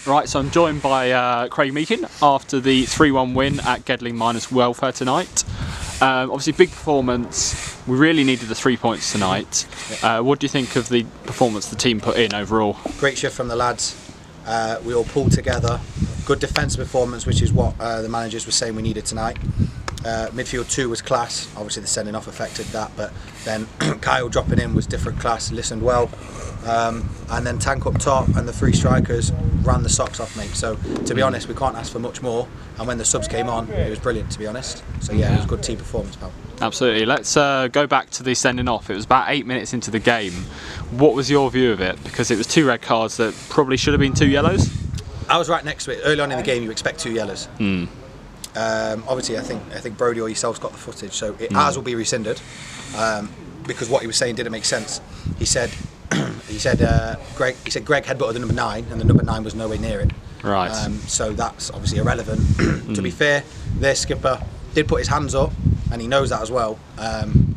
Right, so I'm joined by Craig Meakin after the 3-1 win at Gedling Miners Welfare tonight. Obviously big performance, we really needed the 3 points tonight. What do you think of the performance the team put in overall? Great shift from the lads, we all pulled together, good defensive performance, which is what the managers were saying we needed tonight. Midfield 2 was class, obviously the sending off affected that, but then Kyle dropping in was different class, listened well. And then Tank up top and the 3 strikers ran the socks off, mate. So to be honest, we can't ask for much more. And when the subs came on, it was brilliant, to be honest. So yeah, it was a good team performance, pal. Absolutely. Let's go back to the sending off. It was about 8 minutes into the game. What was your view of it? Because it was 2 red cards that probably should have been 2 yellows. I was right next to it. Early on in the game, you expect 2 yellows. Obviously, I think Brody or yourselves got the footage, so ours will be rescinded because what he was saying didn't make sense. He said Greg headbutted the number 9, and the number 9 was nowhere near it. Right. So that's obviously irrelevant. To be fair, their skipper did put his hands up, and he knows that as well.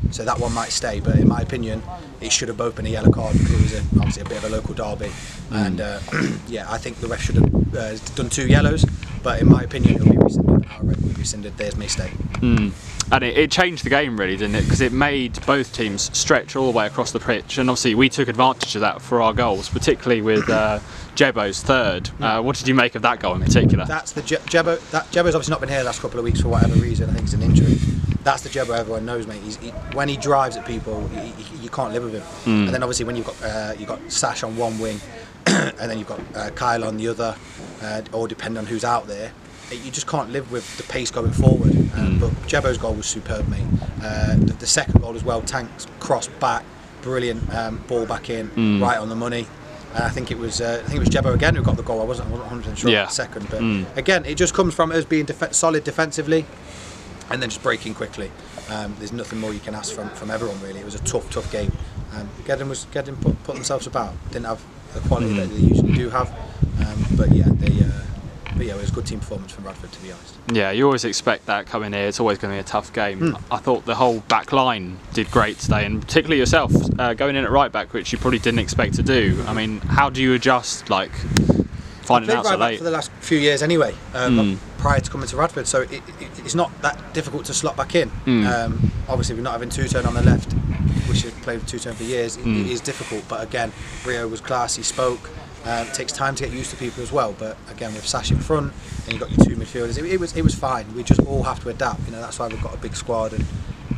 So that one might stay, but in my opinion, it should have both been a yellow card because it was obviously a bit of a local derby. And yeah, I think the ref should have done 2 yellows, but in my opinion, it'll be rescinded. Our red will be rescinded. Theirs may stay. And it changed the game really, didn't it? Because it made both teams stretch all the way across the pitch, and obviously we took advantage of that for our goals, particularly with Jebo's third. What did you make of that goal in particular? That's the Jebo. Jebo's obviously not been here the last couple of weeks for whatever reason. I think it's an injury. That's the Jebo everyone knows, mate. When he drives at people, you can't live with him. And then obviously when you've got Sash on one wing, and then you've got Kyle on the other, or depending on who's out there, you just can't live with the pace going forward. But Jebo's goal was superb, mate. The second goal as well, Tank's cross back, brilliant ball back in, right on the money. I think it was Jebo again who got the goal. I wasn't 100% sure about the second, but again, it just comes from us being solid defensively, and then just breaking quickly. There's nothing more you can ask from everyone really. It was a tough game. Gedling put themselves about. Didn't have the quality that they usually do have, but yeah, it was a good team performance from Radford, to be honest. Yeah, you always expect that coming here. It's always going to be a tough game. I thought the whole back line did great today, and particularly yourself going in at right back, which you probably didn't expect to do. I mean, how do you adjust, like finding out so late? I've played right back for the last few years anyway, prior to coming to Radford, so it's not that difficult to slot back in. Obviously, we're not having two-turn on the left, which has played with two-turn for years. It is difficult, but again, Rio was class. He spoke. It takes time to get used to people as well, but again with Sash in front and you've got your 2 midfielders, it was fine. We just all have to adapt, you know. That's why we've got a big squad and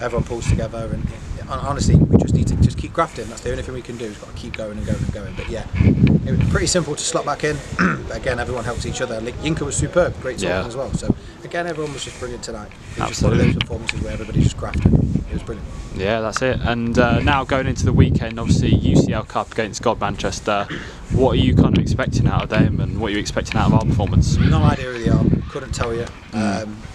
everyone pulls together, and honestly we just need to just keep grafting. That's the only thing we can do. We've got to keep going and going and going. But yeah, it was pretty simple to slot back in. Again, everyone helps each other. Yinka was superb, great talking as well. So again, everyone was just brilliant tonight. It was just one of those performances where everybody's just grafting. It was brilliant. Yeah, that's it. And now going into the weekend, obviously UCL Cup against God Manchester. What are you kind of expecting out of them, and what are you expecting out of our performance? No idea who they are. Couldn't tell you.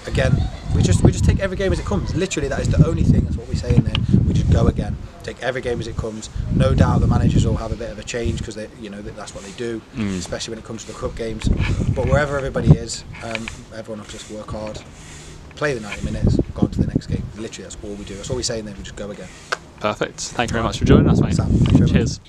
Again, we just take every game as it comes. Literally, that is the only thing. That's what we say in there. We just go again. Take every game as it comes. No doubt the managers will have a bit of a change because that's what they do, especially when it comes to the cup games. But wherever everybody is, everyone will just work hard, play the 90 minutes, go on to the next game. Literally, that's all we do. That's all we say in there. We just go again. Perfect. Thank you very much for joining us, mate. Sam, thank you very much. Cheers.